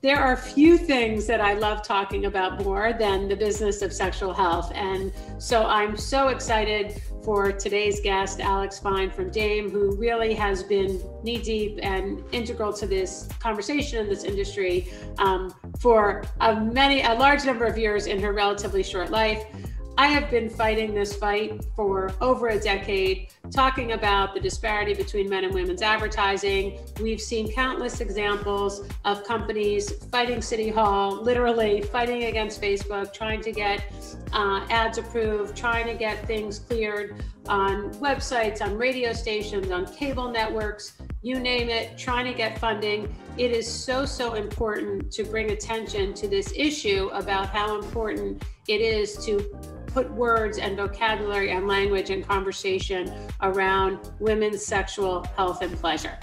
There are few things that I love talking about more than the business of sexual health. And so I'm so excited for today's guest, Alex Fine from Dame, who really has been knee-deep and integral to this conversation in this industry for a large number of years in her relatively short life. I have been fighting this fight for over a decade, talking about the disparity between men and women's advertising. We've seen countless examples of companies fighting City Hall, literally fighting against Facebook, trying to get ads approved, trying to get things cleared on websites, on radio stations, on cable networks, you name it, trying to get funding. It is so important to bring attention to this issue about how important it is to put words and vocabulary and language and conversation around women's sexual health and pleasure.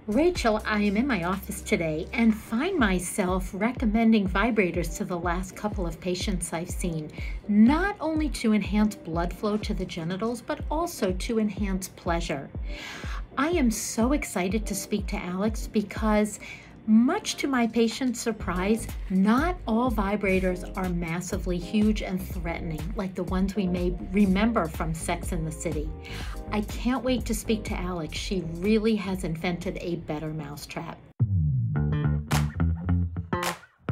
Rachel, I am in my office today and find myself recommending vibrators to the last couple of patients I've seen, not only to enhance blood flow to the genitals, but also to enhance pleasure. I am so excited to speak to Alex because, much to my patients' surprise, not all vibrators are massively huge and threatening like the ones we may remember from Sex and the City. I can't wait to speak to Alex. She really has invented a better mousetrap.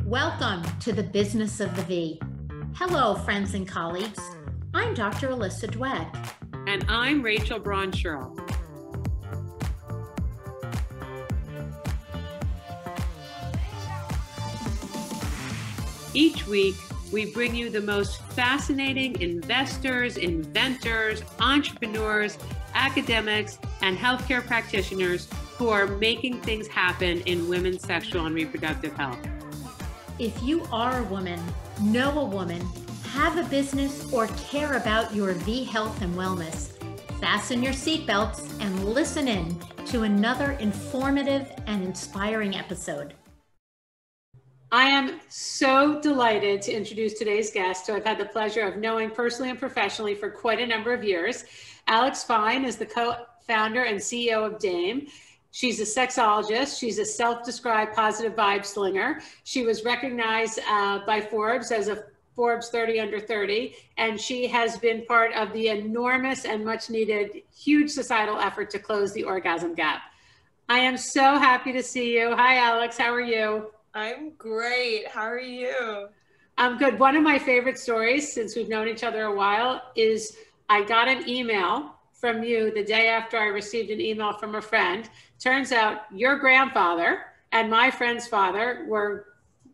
Welcome to the Business of the V. Hello, friends and colleagues. I'm Dr. Alyssa Dweck. And I'm Rachel Braun-Scherl. Each week, we bring you the most fascinating investors, inventors, entrepreneurs, academics, and healthcare practitioners who are making things happen in women's sexual and reproductive health. If you are a woman, know a woman, have a business, or care about your V health and wellness, fasten your seatbelts and listen in to another informative and inspiring episode. I am so delighted to introduce today's guest, who I've had the pleasure of knowing personally and professionally for quite a number of years. Alex Fine is the co-founder and CEO of Dame. She's a sexologist. She's a self-described positive vibe slinger. She was recognized by Forbes as a Forbes 30 under 30, and she has been part of the enormous and much needed huge societal effort to close the orgasm gap. I am so happy to see you. Hi, Alex. How are you? I'm great. How are you? I'm good. One of my favorite stories, since we've known each other a while, is I got an email from you the day after I received an email from a friend. Turns out your grandfather and my friend's father were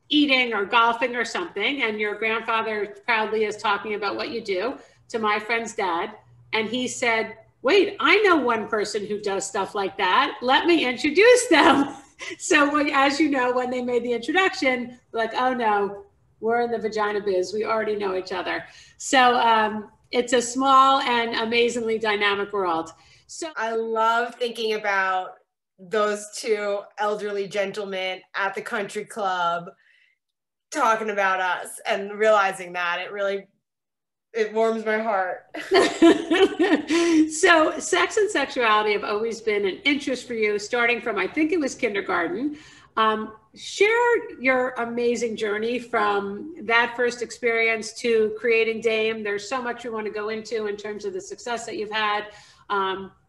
eating or golfing or something, and your grandfather proudly is talking about what you do to my friend's dad. And he said, wait, I know one person who does stuff like that. Let me introduce them. So as you know, when they made the introduction, like, oh no, we're in the vagina biz. We already know each other. So it's a small and amazingly dynamic world. So I love thinking about those two elderly gentlemen at the country club talking about us and realizing that it warms my heart. So sex and sexuality have always been an interest for you, starting from, I think it was kindergarten. Share your amazing journey from that first experience to creating Dame. There's so much we want to go into in terms of the success that you've had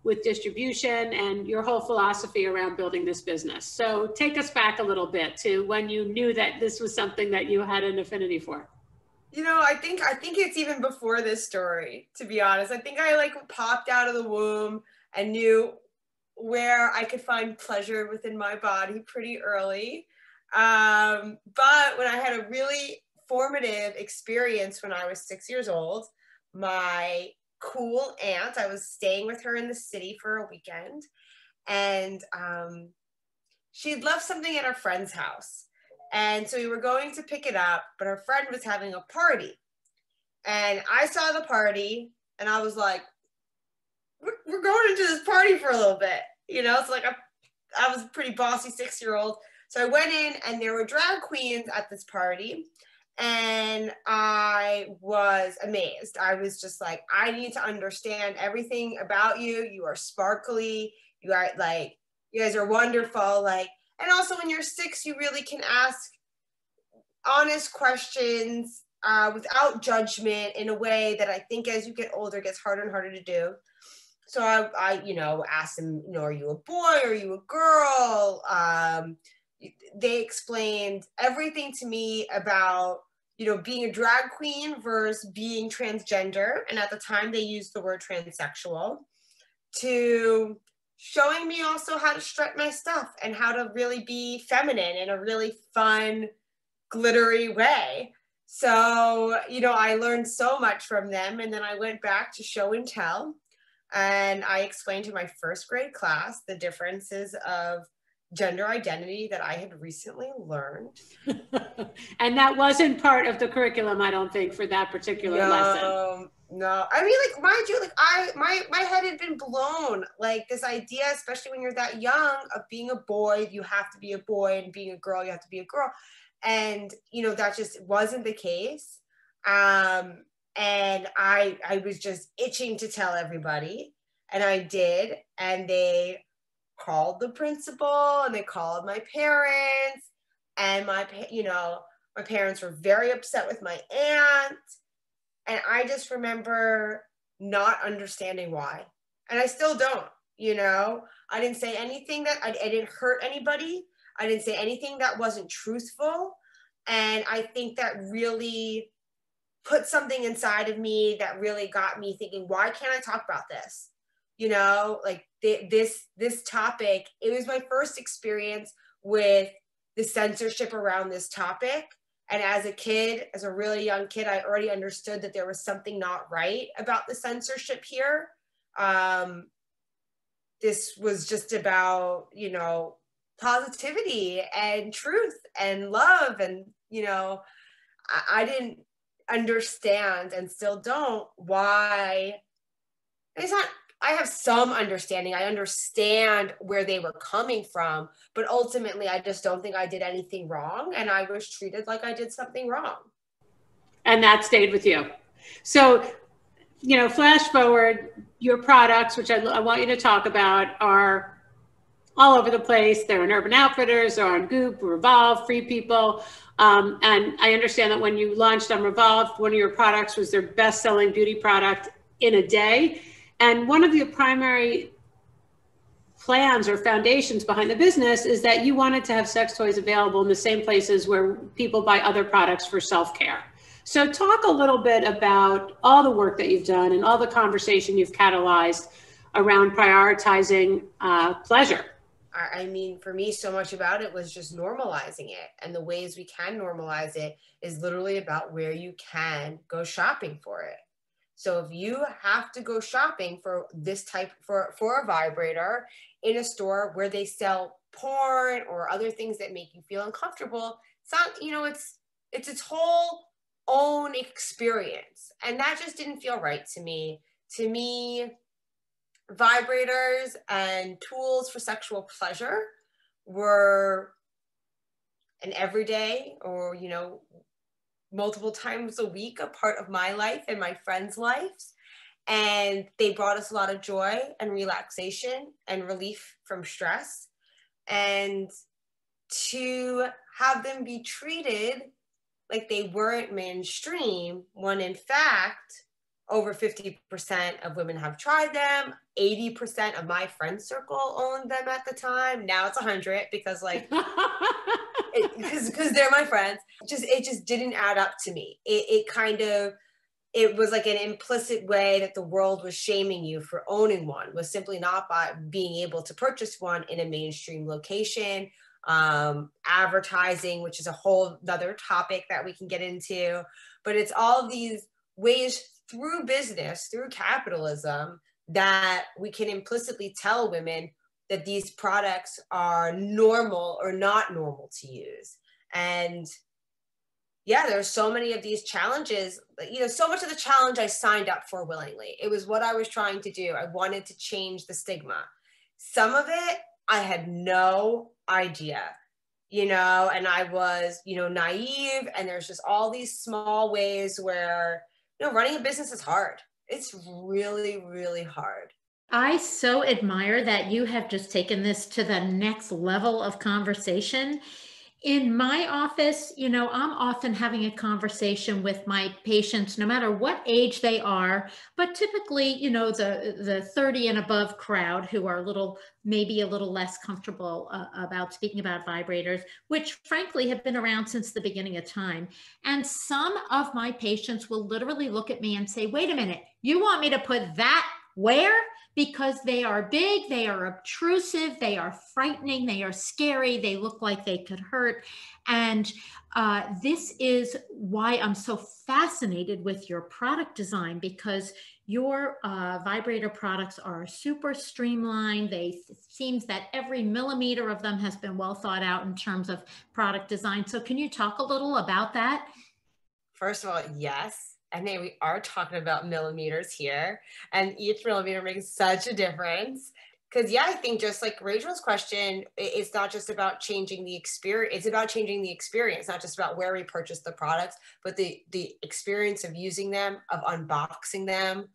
with distribution and your whole philosophy around building this business. So take us back a little bit to when you knew that this was something that you had an affinity for. You know, I think it's even before this story, to be honest. I think I popped out of the womb and knew where I could find pleasure within my body pretty early. But when I had a really formative experience when I was 6 years old, my cool aunt, I was staying with her in the city for a weekend, and she'd left something at her friend's house. And so we were going to pick it up, but her friend was having a party. And I saw the party and I was like, we're going into this party for a little bit. You know, it's like I was a pretty bossy 6-year-old. So I went in and there were drag queens at this party. And I was amazed. I was just like, I need to understand everything about you. You are sparkly. You are You guys are wonderful. Like, and also when you're 6, you really can ask honest questions without judgment in a way that I think as you get older gets harder and harder to do. So I asked them, are you a boy? Are you a girl? They explained everything to me about, being a drag queen versus being transgender. And at the time they used the word transsexual, to showing me also how to strut my stuff and how to really be feminine in a really fun, glittery way. So, I learned so much from them. And then I went back to show and tell. And I explained to my first grade class the differences of gender identity that I had recently learned. And that wasn't part of the curriculum, I don't think, for that particular lesson. No. I mean, like, mind you, like my head had been blown. Like this idea, especially when you're that young, of being a boy, you have to be a boy, and being a girl, you have to be a girl. And, that just wasn't the case. And I was just itching to tell everybody, and I did. And they called the principal, and they called my parents, and my parents were very upset with my aunt. And I just remember not understanding why. And I still don't, I didn't say anything that I didn't hurt anybody. I didn't say anything that wasn't truthful. And I think that really put something inside of me that really got me thinking, why can't I talk about this? Like this topic, it was my first experience with the censorship around this topic. And as a really young kid, I already understood that there was something not right about the censorship here. This was just about, positivity and truth and love. And, I didn't understand, and still don't, why. I have some understanding. I understand where they were coming from, but ultimately I just don't think I did anything wrong, and I was treated like I did something wrong. And that stayed with you. So, flash forward, your products, which I want you to talk about, are all over the place. They're in Urban Outfitters, they're on Goop, Revolve, Free People. And I understand that when you launched on Revolve, one of your products was their best-selling beauty product in a day. And one of your primary plans or foundations behind the business is that you wanted to have sex toys available in the same places where people buy other products for self-care. So talk a little bit about all the work that you've done and all the conversation you've catalyzed around prioritizing pleasure. I mean, for me, so much about it was just normalizing it. And the ways we can normalize it is literally about where you can go shopping for it. So if you have to go shopping for this type, for a vibrator in a store where they sell porn or other things that make you feel uncomfortable, it's not, it's its whole own experience. And that just didn't feel right to me. To me, vibrators and tools for sexual pleasure were an everyday or, multiple times a week a part of my life and my friends' lives. And they brought us a lot of joy and relaxation and relief from stress. And to have them be treated like they weren't mainstream, when in fact, over 50% of women have tried them. 80% of my friend circle owned them at the time. Now it's 100 because because they're my friends. It just didn't add up to me. It was like an implicit way that the world was shaming you for owning one, was simply not by being able to purchase one in a mainstream location. Advertising, which is a whole other topic that we can get into, but it's all these ways through business, through capitalism, that we can implicitly tell women that these products are normal or not normal to use. And yeah, there's so many of these challenges, so much of the challenge I signed up for willingly. It was what I was trying to do. I wanted to change the stigma. Some of it, I had no idea, and I was, naive, and there's just all these small ways where, running a business is hard. It's really, really hard. I so admire that you have just taken this to the next level of conversation. In my office, I'm often having a conversation with my patients, no matter what age they are, but typically, the 30 and above crowd who are maybe a little less comfortable about speaking about vibrators, which frankly have been around since the beginning of time. And some of my patients will literally look at me and say, wait a minute, you want me to put that where? Because they are big, they are obtrusive, they are frightening, they are scary, they look like they could hurt. And this is why I'm so fascinated with your product design, because your vibrator products are super streamlined. It seems that every millimeter of them has been well thought out in terms of product design. So can you talk a little about that? First of all, yes. And then we are talking about millimeters here, and each millimeter makes such a difference. Because yeah, I think just like Rachel's question, it's not just about changing the experience, it's about changing the experience, not just about where we purchase the products, but the experience of using them, of unboxing them,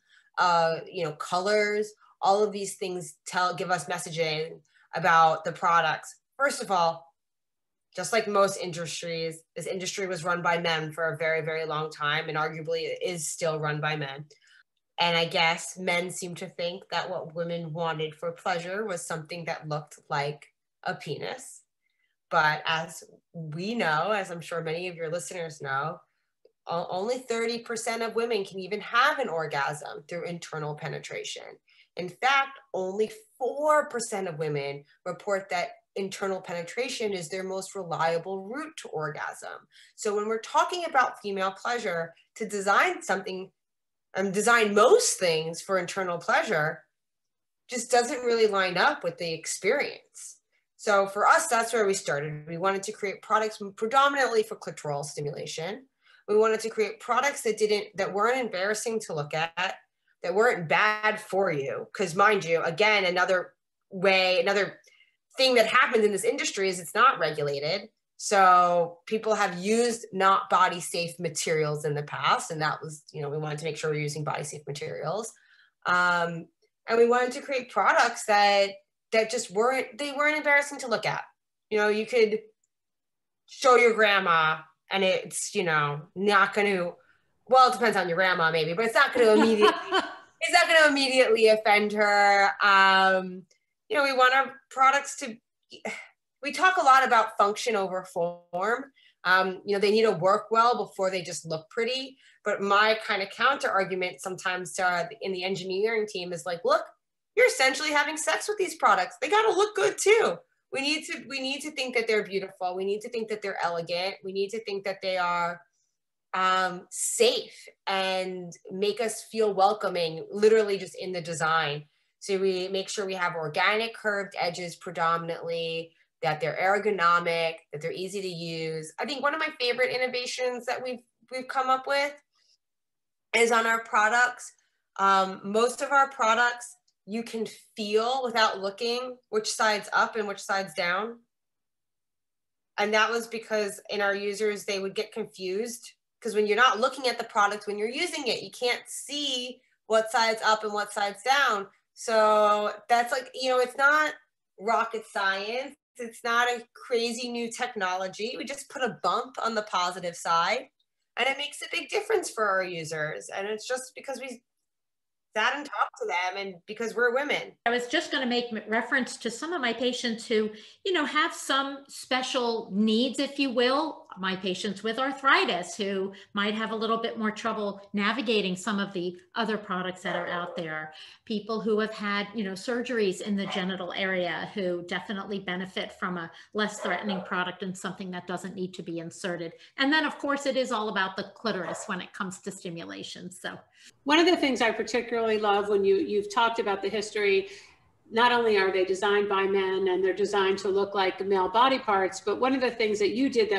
colors, all of these things give us messaging about the products. First of all, just like most industries, this industry was run by men for a very, very long time, and arguably it is still run by men. And I guess men seem to think that what women wanted for pleasure was something that looked like a penis. But as we know, as I'm sure many of your listeners know, only 30% of women can even have an orgasm through internal penetration. In fact, only 4% of women report that internal penetration is their most reliable route to orgasm. So when we're talking about female pleasure, to design something and design most things for internal pleasure just doesn't really line up with the experience. So for us, that's where we started. We wanted to create products predominantly for clitoral stimulation. We wanted to create products that weren't embarrassing to look at, that weren't bad for you. Because mind you, again, another thing that happens in this industry is it's not regulated. So people have used not body safe materials in the past. And that was, we wanted to make sure we're using body safe materials. And we wanted to create products that just weren't embarrassing to look at. You could show your grandma and it's, not going to, well, it depends on your grandma maybe, but it's not going to immediately offend her. We want our products we talk a lot about function over form. They need to work well before they just look pretty. But my kind of counter argument sometimes in the engineering team is like, look, you're essentially having sex with these products. They got to look good too. We need to think that they're beautiful. We need to think that they're elegant. We need to think that they are safe and make us feel welcoming, literally just in the design. So we make sure we have organic curved edges predominantly, that they're ergonomic, that they're easy to use. I think one of my favorite innovations that we've come up with is on our products. Most of our products, you can feel without looking which side's up and which side's down. And that was because in our users, they would get confused because when you're not looking at the product, when you're using it, you can't see what side's up and what side's down. So that's like, it's not rocket science. It's not a crazy new technology. We just put a bump on the positive side and it makes a big difference for our users. And it's just because we sat and talked to them and because we're women. I was just going to make reference to some of my patients who, have some special needs, if you will. My patients with arthritis who might have a little bit more trouble navigating some of the other products that are out there. People who have had, surgeries in the genital area who definitely benefit from a less threatening product and something that doesn't need to be inserted. And then of course it is all about the clitoris when it comes to stimulation. So one of the things I particularly love when you've talked about the history, not only are they designed by men and they're designed to look like male body parts, but one of the things that you did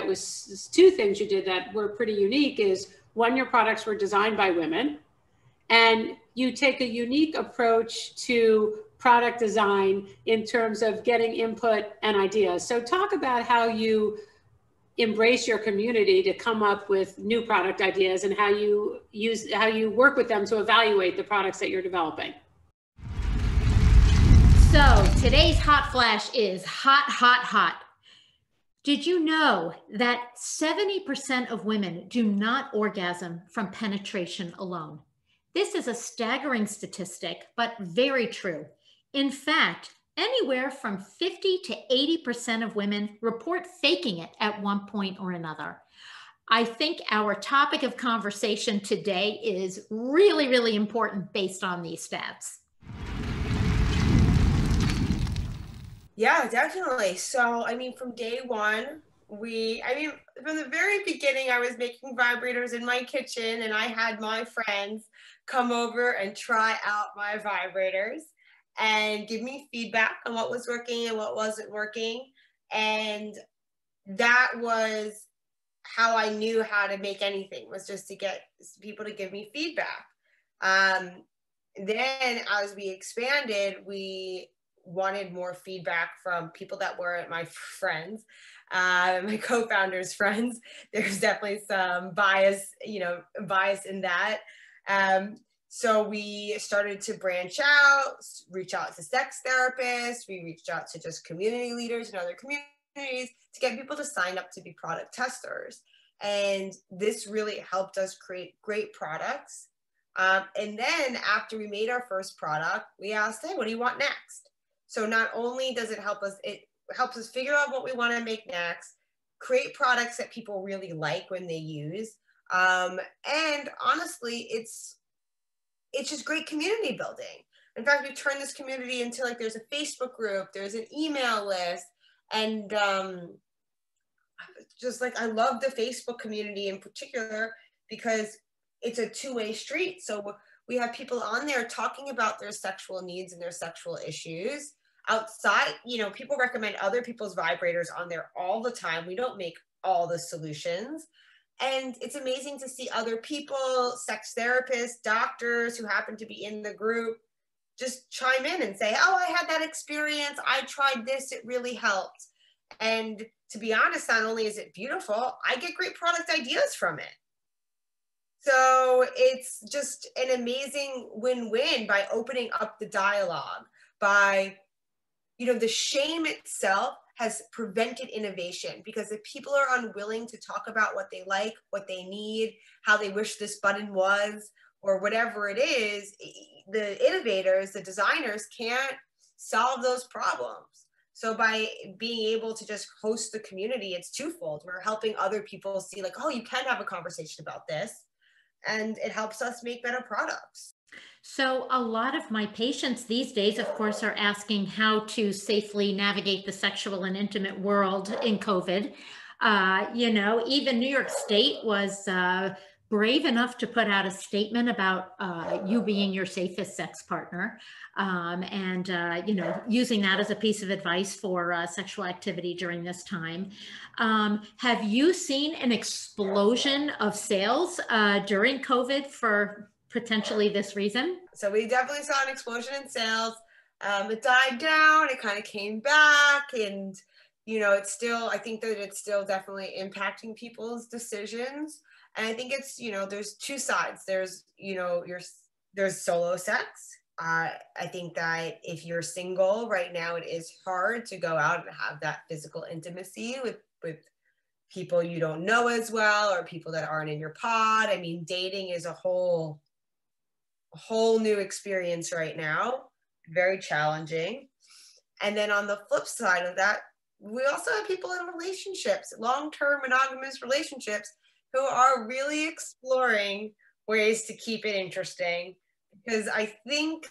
two things you did that were pretty unique is one, your products were designed by women, and you take a unique approach to product design in terms of getting input and ideas. So talk about how you embrace your community to come up with new product ideas and how you work with them to evaluate the products that you're developing. So today's hot flash is hot, hot, hot. Did you know that 70% of women do not orgasm from penetration alone? This is a staggering statistic, but very true. In fact, anywhere from 50 to 80% of women report faking it at one point or another. I think our topic of conversation today is really, really important based on these stats. Yeah, definitely. So, I mean, from day one, from the very beginning, I was making vibrators in my kitchen, and I had my friends come over and try out my vibrators and give me feedback on what was working and what wasn't working. And that was how I knew how to make anything, was just to get people to give me feedback. Then as we expanded, we wanted more feedback from people that weren't my friends, my co-founders' friends. There's definitely some bias in that. So we started to branch out, reach out to sex therapists. We reached out to just community leaders and other communities to get people to sign up to be product testers. And this really helped us create great products. And then after we made our first product, we asked, hey, what do you want next? So not only does it help us figure out what we want to make next, create products that people really like when they use. And honestly, it's just great community building. In fact, we turned this community into, like, there's a Facebook group, there's an email list, and just like, I love the Facebook community in particular because it's a two-way street. So we have people on there talking about their sexual needs and their sexual issues. Outside, people recommend other people's vibrators on there all the time. We don't make all the solutions. And it's amazing to see other people, sex therapists, doctors who happen to be in the group, just chime in and say, oh, I had that experience. I tried this. It really helped. And to be honest, not only is it beautiful, I get great product ideas from it. So it's just an amazing win-win by opening up the dialogue, by the shame itself has prevented innovation, because if people are unwilling to talk about what they like, what they need, how they wish this button was, or whatever it is, the innovators, the designers can't solve those problems. So by being able to just host the community, it's twofold. We're helping other people see, like, oh, you can have a conversation about this, and it helps us make better products. So a lot of my patients these days, of course, are asking how to safely navigate the sexual and intimate world in COVID. Even New York State was brave enough to put out a statement about you being your safest sex partner, and using that as a piece of advice for sexual activity during this time. Have you seen an explosion of sales during COVID for potentially this reason? So we definitely saw an explosion in sales. It died down, it kind of came back, and I think that it's still definitely impacting people's decisions. And I think it's, there's two sides. There's solo sex. I think that if you're single right now, it is hard to go out and have that physical intimacy with people you don't know as well, or people that aren't in your pod. I mean, dating is a whole new experience right now, very challenging. And then on the flip side of that, we also have people in relationships, long-term monogamous relationships, who are really exploring ways to keep it interesting. Because I think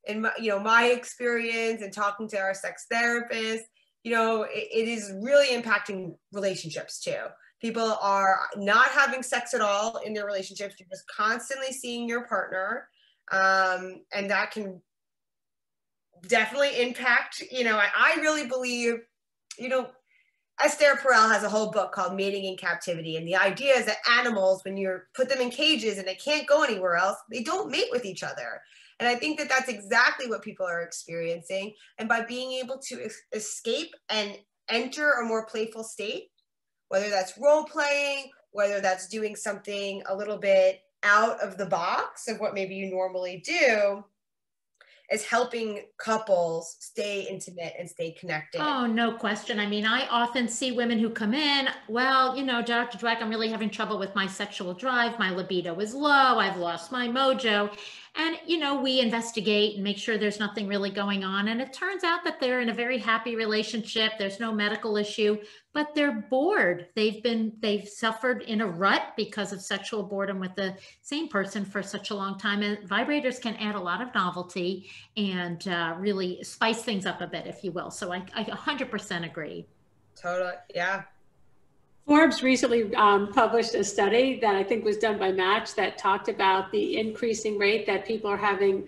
in my experience and talking to our sex therapists, it is really impacting relationships too. People are not having sex at all in their relationships. You're just constantly seeing your partner. And that can definitely impact, I really believe, Esther Perel has a whole book called Mating in Captivity. And the idea is that animals, when you put them in cages and they can't go anywhere else, they don't mate with each other. And I think that that's exactly what people are experiencing. And by being able to escape and enter a more playful state, whether that's role playing, whether that's doing something a little bit out of the box of what maybe you normally do, is helping couples stay intimate and stay connected. Oh, no question. I mean, I often see women who come in, well, Dr. Dweck, I'm really having trouble with my sexual drive. My libido is low. I've lost my mojo. And, we investigate and make sure there's nothing really going on. And it turns out that they're in a very happy relationship. There's no medical issue, but they're bored. They've suffered in a rut because of sexual boredom with the same person for such a long time. And vibrators can add a lot of novelty and really spice things up a bit, if you will. So I 100% agree. Totally. Yeah. Forbes recently published a study that I think was done by Match that talked about the increasing rate that people are having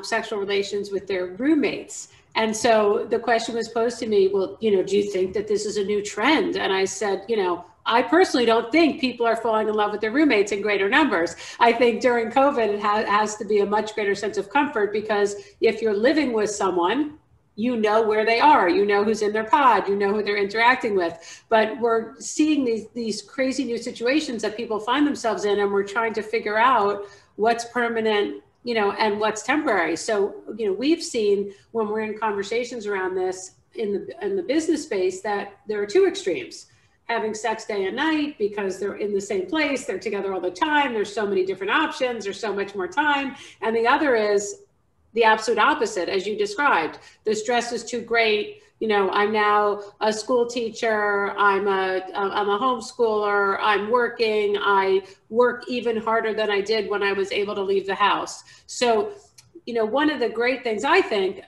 sexual relations with their roommates. And so the question was posed to me, well, do you think that this is a new trend? And I said, I personally don't think people are falling in love with their roommates in greater numbers. I think during COVID, it has to be a much greater sense of comfort, because if you're living with someone, you know where they are, you know who's in their pod, you know who they're interacting with. But we're seeing these crazy new situations that people find themselves in, and we're trying to figure out what's permanent, and what's temporary. So, we've seen when we're in conversations around this in the business space that there are two extremes. Having sex day and night because they're in the same place, they're together all the time, there's so many different options, there's so much more time. And the other is the absolute opposite, as you described. The stress is too great. I'm now a school teacher. I'm a homeschooler. I'm working. I work even harder than I did when I was able to leave the house. So, one of the great things, I think,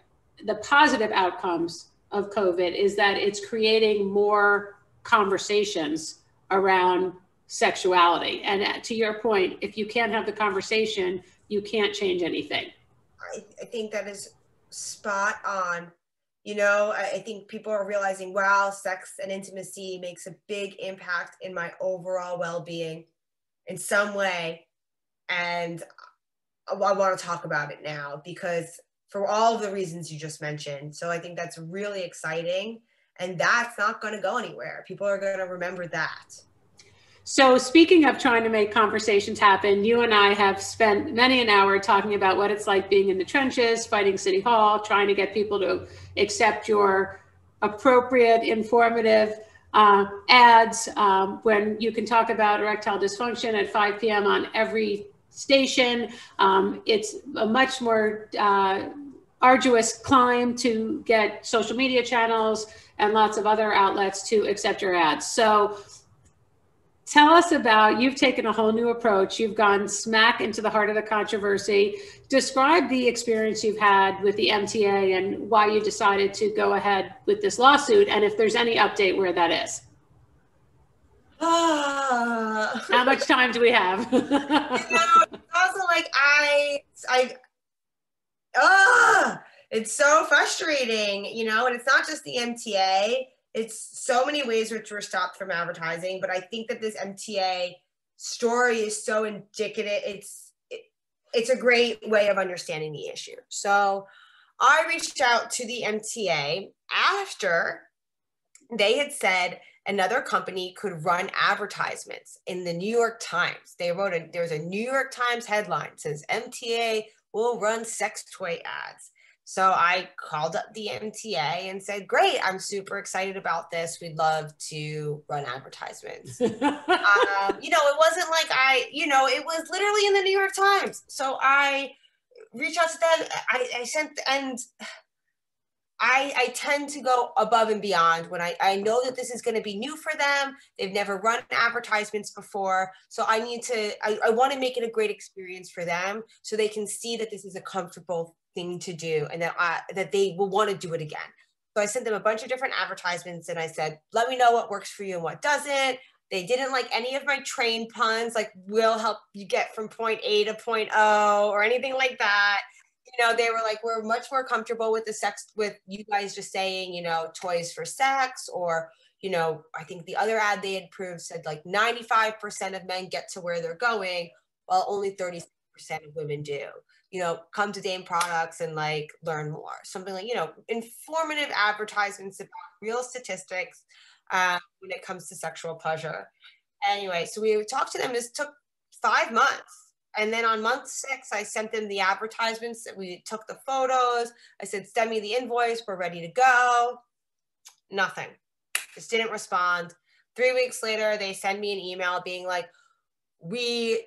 the positive outcomes of COVID is that it's creating more conversations around sexuality. And to your point, if you can't have the conversation, you can't change anything. I think that is spot on. I think people are realizing, wow, sex and intimacy makes a big impact in my overall well-being in some way. And I want to talk about it now because for all of the reasons you just mentioned. So I think that's really exciting, and that's not going to go anywhere. People are going to remember that. So speaking of trying to make conversations happen, you and I have spent many an hour talking about what it's like being in the trenches, fighting City Hall, trying to get people to accept your appropriate, informative ads when you can talk about erectile dysfunction at 5 p.m. on every station. It's a much more arduous climb to get social media channels and lots of other outlets to accept your ads. So tell us about, you've taken a whole new approach. You've gone smack into the heart of the controversy. Describe the experience you've had with the MTA and why you decided to go ahead with this lawsuit, and if there's any update where that is. How much time do we have? Also like it's so frustrating, and it's not just the MTA. It's so many ways which were stopped from advertising, but I think that this MTA story is so indicative. It's a great way of understanding the issue. So I reached out to the MTA after they had said another company could run advertisements in the New York Times. There's a New York Times headline that says MTA will run sex toy ads. So I called up the MTA and said, great, I'm super excited about this. We'd love to run advertisements. It wasn't like it was literally in the New York Times. So I reached out to them. I tend to go above and beyond when I know that this is going to be new for them. They've never run advertisements before. So I want to make it a great experience for them so they can see that this is a comfortable thing to do and that they will want to do it again. So I sent them a bunch of different advertisements and I said, let me know what works for you and what doesn't. They didn't like any of my train puns, like we'll help you get from point A to point O or anything like that. They were like, we're much more comfortable with with you guys just saying, toys for sex, or, I think the other ad they had proved said like 95% of men get to where they're going, while only 36% of women do. Come to Dame Products and like learn more. Something like, informative advertisements about real statistics when it comes to sexual pleasure. Anyway, so we talked to them. This took 5 months. And then on month 6, I sent them the advertisements. We took the photos. I said, send me the invoice. We're ready to go. Nothing. Just didn't respond. 3 weeks later, they send me an email being like, we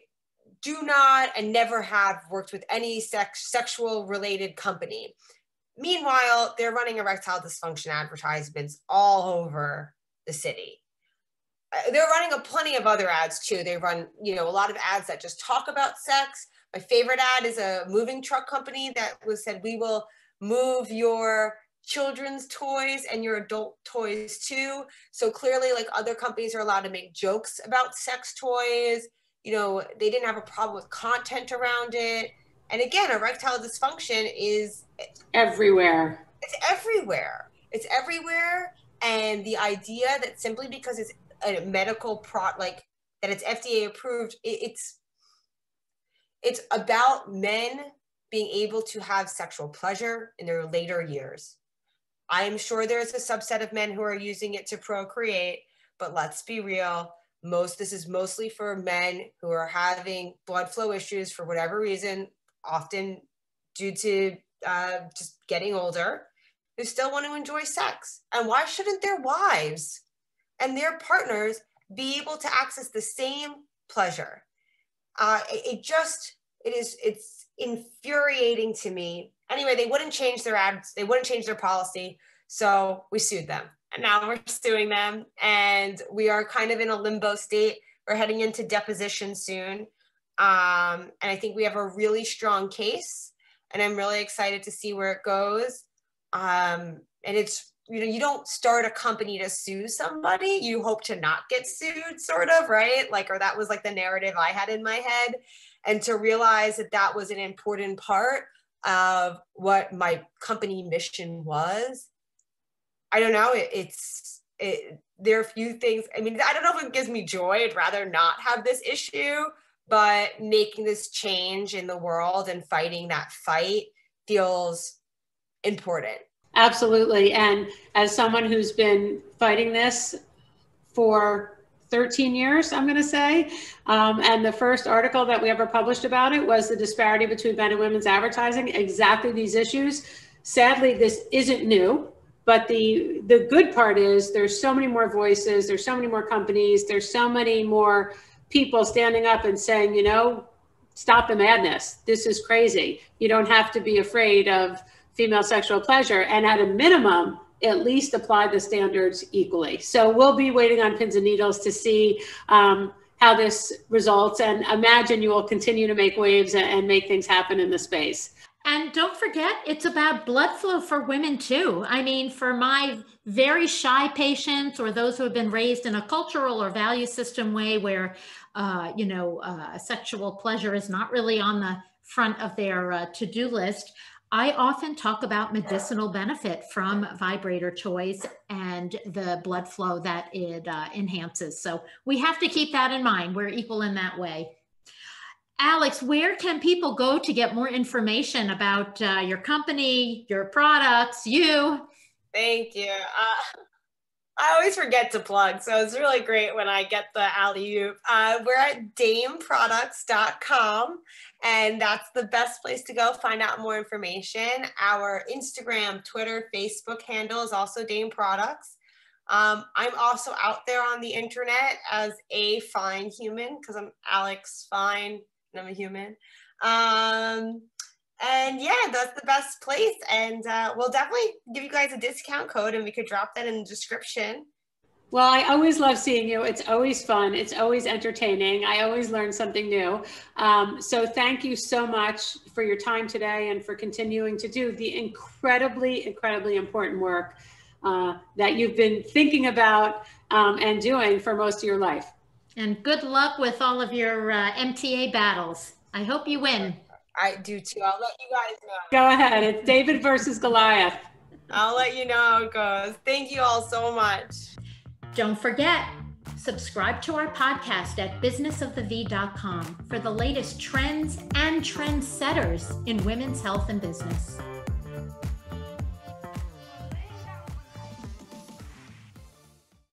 do not and never have worked with any sexual related company. Meanwhile, they're running erectile dysfunction advertisements all over the city. They're running plenty of other ads too. They run, a lot of ads that just talk about sex. My favorite ad is a moving truck company that said, we will move your children's toys and your adult toys too. So clearly, like, other companies are allowed to make jokes about sex toys. They didn't have a problem with content around it. And again, erectile dysfunction is everywhere. It's everywhere. It's everywhere. And the idea that simply because it's a medical that it's FDA approved, it's about men being able to have sexual pleasure in their later years. I am sure there's a subset of men who are using it to procreate, but let's be real. This is mostly for men who are having blood flow issues for whatever reason, often due to just getting older, who still want to enjoy sex. And why shouldn't their wives and their partners be able to access the same pleasure? It's infuriating to me. Anyway, they wouldn't change their ads. They wouldn't change their policy. So we sued them. And now we're suing them. And we are kind of in a limbo state. We're heading into deposition soon. And I think we have a really strong case. And I'm really excited to see where it goes. And it's, you don't start a company to sue somebody. You hope to not get sued, sort of, right? Or that was like the narrative I had in my head. And to realize that was an important part of what my company mission was. I don't know. There are a few things. I mean, I don't know if it gives me joy. I'd rather not have this issue, but making this change in the world and fighting that fight feels important. Absolutely. And as someone who's been fighting this for 13 years, I'm going to say, and the first article that we ever published about it was the disparity between men and women's advertising, exactly these issues. Sadly, this isn't new, but the good part is there's so many more voices, there's so many more companies, there's so many more people standing up and saying, stop the madness. This is crazy. You don't have to be afraid of female sexual pleasure, and at a minimum, at least apply the standards equally. So we'll be waiting on pins and needles to see how this results, and imagine you will continue to make waves and make things happen in the space. And don't forget, it's about blood flow for women too. I mean, for my very shy patients or those who have been raised in a cultural or value system way where, sexual pleasure is not really on the front of their to-do list, I often talk about medicinal benefit from vibrator toys and the blood flow that it enhances. So we have to keep that in mind. We're equal in that way. Alex, where can people go to get more information about your company, your products, you? Thank you. I always forget to plug, so it's really great when I get the alley-oop. We're at dameproducts.com, and that's the best place to go find out more information. Our Instagram, Twitter, Facebook handle is also Dame Products. I'm also out there on the internet as a fine human, because I'm Alex Fine, and I'm a human. And yeah, that's the best place. And we'll definitely give you guys a discount code, and we could drop that in the description. Well, I always love seeing you. It's always fun. It's always entertaining. I always learn something new. So thank you so much for your time today and for continuing to do the incredibly, incredibly important work that you've been thinking about and doing for most of your life. And good luck with all of your MTA battles. I hope you win. I do too. I'll let you guys know. Go ahead. It's David versus Goliath. I'll let you know how it goes. Thank you all so much. Don't forget, subscribe to our podcast at businessofthev.com for the latest trends and trendsetters in women's health and business.